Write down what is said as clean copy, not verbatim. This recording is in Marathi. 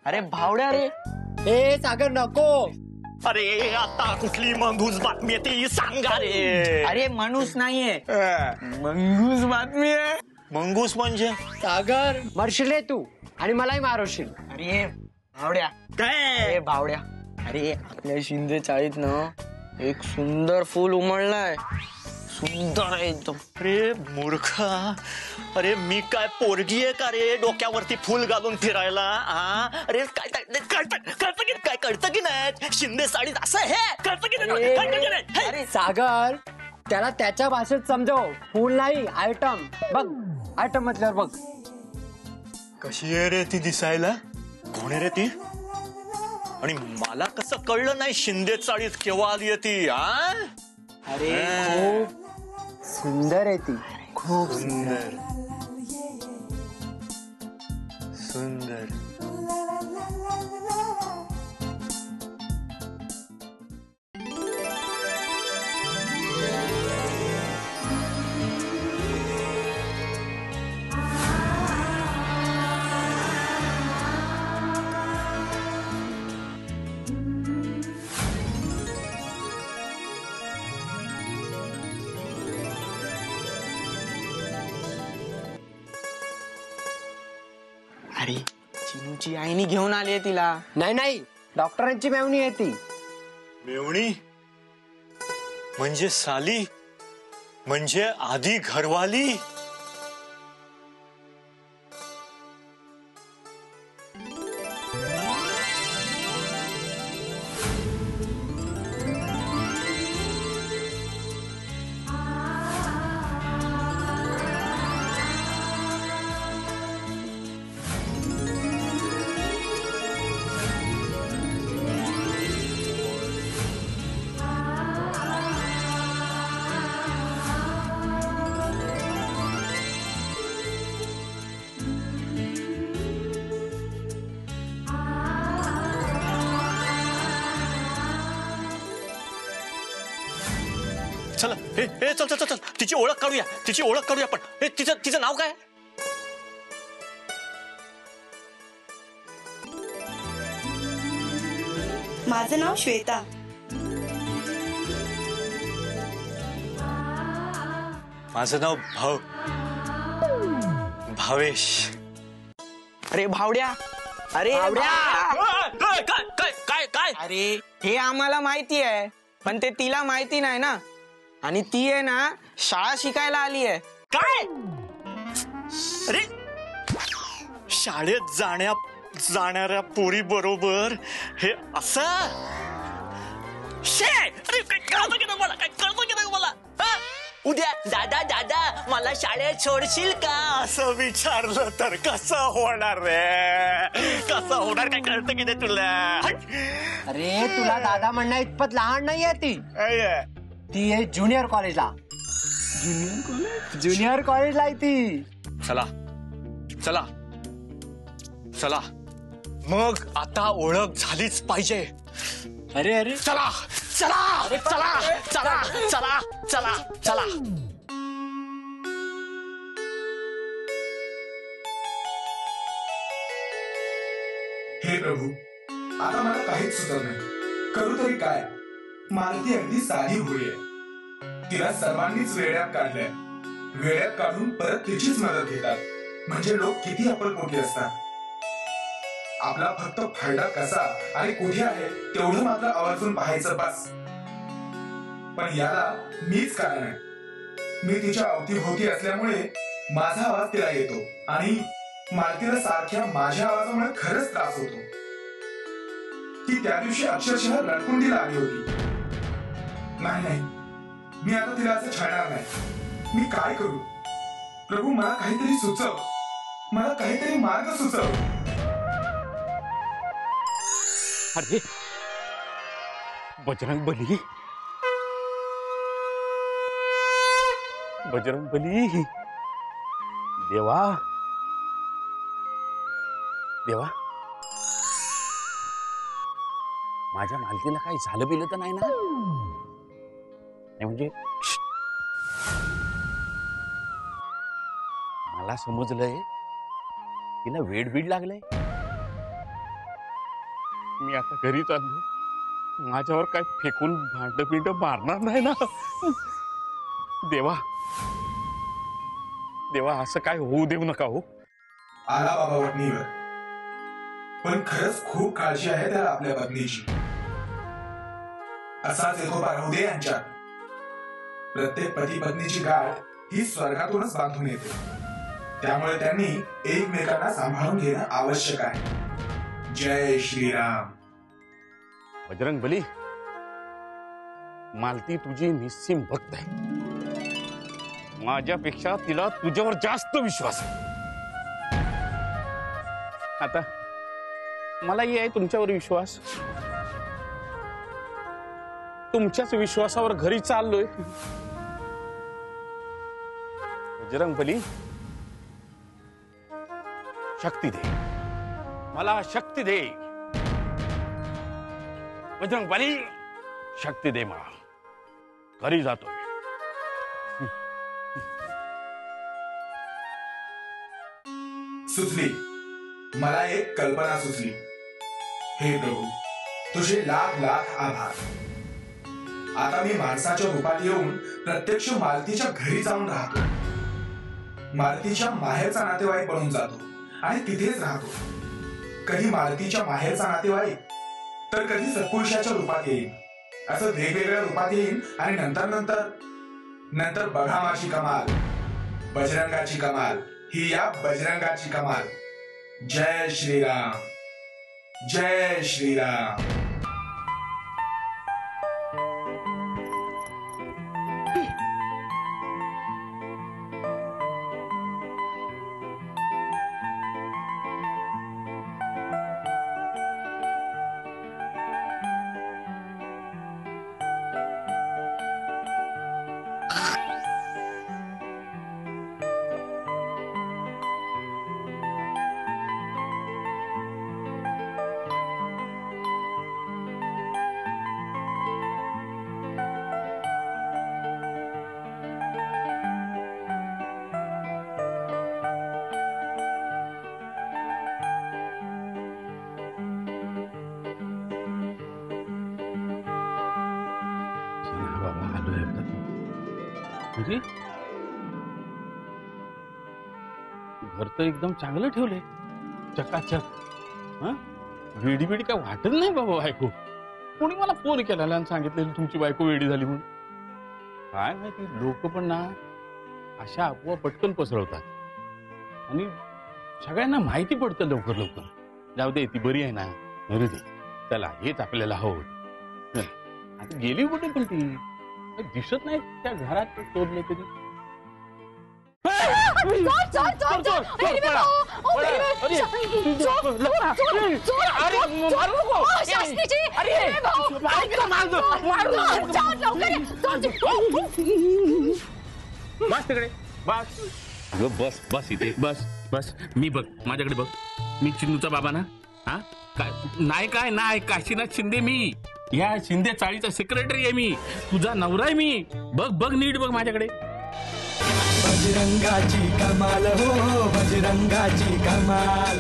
अरे भावड्या रे. ए सागर नको. अरे आता कुठली मंगूस बातमी आहे ती सांगा रे. अरे माणूस नाहीये, मंगूस बातमी आहे. मंगूस म्हणजे सागर मरशील रे तू आणि मलाही मारवशील. अरे भावड्या, काय अरे भावड्या, अरे आपल्या शिंदे चाळीत ना एक सुंदर फुल उमळलाय. सुंदर आहे एकदम. अरे मूर्खा, अरे मी काय पोरगी आहे का रे डोक्यावरती फुल घालून फिरायला? अरे काय कळतं की नाही? शिंदे साडीत असं हे कळतं की नाही? अरे सागर त्याला त्याच्या भाषेत समजव. फुल नाही आयटम. बघ आयटम म्हटल्यावर बघ कशी आहे रे ती दिसायला. कोण आहे रे ती? आणि मला कसं कळलं नाही शिंदे चाळीत केव्हा आली ती? अरे खूप सुंदर आहे ती. खूप सुंदर सुंदर. अरे चिनूची आईनी घेऊन आली आहे तिला. नाही नाही डॉक्टरांची मेवणी आहे ती. मेवणी म्हणजे साली, म्हणजे आधी घरवाली. चला हे चल चल चल तिची ओळख काढूया आपण. हे तिचं नाव काय? माझं नाव श्वेता. माझं नाव भावेश. अरे भावड्या, अरे काय काय काय काय काय? अरे हे आम्हाला माहिती आहे, पण ते तिला माहिती नाही ना. आणि ती आहे ना शाळा शिकायला आली आहे. काय? अरे शाळेत जाणाऱ्या पोरी बरोबर हे असं? अरे काय कळतं की नाही मला? उद्या दादा मला शाळेत सोडशील का असं विचारलं तर कसं होणार रे? कसं होणार? काय कळतं की नाही तुला? अरे तुला दादा म्हणण्या इतपत लहान नाहीये ती. ती आहे ज्युनियर कॉलेजला. ज्युनियर कॉलेजला आहे ती. चला चला चला मग आता ओळख झालीच पाहिजे. अरे अरे चला चला चला चला चला चला चला. हे प्रभू, आता मला काहीच सुचत नाही. करू तरी काय? मालती अगदी साधी होई आहे. तिला सर्वांनीच वेड्यात काढलंय. वेड्यात काढून परत तिचीच मदत घेतात. म्हणजे लोक किती अप्पलपोटी असतात. आपला फक्त फायदा कसा आणि कुठे आहे तेवढं मात्र आवर्जून पाहायचं बस. पण याला मीच कारण आहे. मी तिच्या अवतीभोवती असल्यामुळे माझा आवाज तिला येतो आणि मालतीला सारख्या माझ्या आवाजामुळे खरंच त्रास होतो. ती त्या दिवशी अक्षरशः लटकून तिला आली होती. नाही, मी आता तिला असं छळणार नाही. मी काय करू? प्रभू मला काहीतरी सुचव. मला काहीतरी मार्ग सुचव. अरे बजरंग बली, बजरंग बली, देवा देवा, माझ्या मालतीला काही झालं बिलं तर नाही ना? नाही म्हणजे मला समजलंय तिला वेड बीड लागलंय. मी आता घरी चाललो, माझ्यावर काय फेकून भांड मारणार नाही ना? देवा देवा, असं काय होऊ देऊ नका हो. आला बाबा वटणीवर, पण खरंच खूप काळजी आहे त्याला आपल्या पत्नीची. असाच एकोपा राहू दे यांच्यात. प्रत्येक पती पत्नीची गाठ ही स्वर्गातूनच बांधून येते, त्यामुळे त्यांनी एकमेकांना सांभाळून घेणं आवश्यक आहे. जय श्रीराम. बजरंग बली, मालती तुझी निस्सीम भक्त आहे. माझ्यापेक्षा तिला तुझ्यावर जास्त विश्वास आहे. आता मलाही आहे तुमच्यावर विश्वास. तुमच्याच विश्वासावर घरी चाललोय. बजरंग बली, शक्ती दे मला, शक्ती दे. बजरंग बली, शक्ती दे मला. घरी जातोय. सुचली मला एक कल्पना सुचली. हे प्रभू, तुझे लाख लाख आभार. आता मी माणसाच्या रूपात येऊन प्रत्यक्ष मालतीच्या घरी जाऊन राहतो. मालतीच्या माहेरचा नातेवाईक बनून जातो आणि तिथेच राहतो. कधी मालतीच्या माहेरचा नातेवाईक, तर कधी सत्पुरुषाच्या रूपात येईल. असं वेगवेगळ्या रूपात येईल आणि नंतर बघा माझी कमाल, बजरंगाची कमाल, ही या बजरंगाची कमाल. जय श्रीराम, जय श्रीराम. घर तर एकदम चांगलं ठेवलंय, चकाचक. वेडी वेडी काय वाटत नाही बाबा बायको. कोणी मला फोन केला आणि सांगितलेलं तुमची बायको वेडी झाली म्हणून. काय माहिती, लोक पण ना अशा अफवा पटकन पसरवतात आणि सगळ्यांना माहिती पडतं लवकर लवकर. जाऊ दे, ती बरी आहे ना, बरी दे. चला, हेच आपल्याला हवं. आता गेली कुठे पण ती? दिसत नाही त्या घरात शोधलं तरी. बस तिकडे, बस. बस बस इथे, बस बस. मी बघ, माझ्याकडे बघ. मी चिन्नूचा बाबा ना. हा काय नाही, काशीनाथ शिंदे मी. या शिंदे चाळीचा सेक्रेटरी आहे मी. तुझा नवरा आहे मी. बघ बघ, नीट बघ माझ्याकडे. बजरंगाची कमाल हो, बजरंगाची कमाल.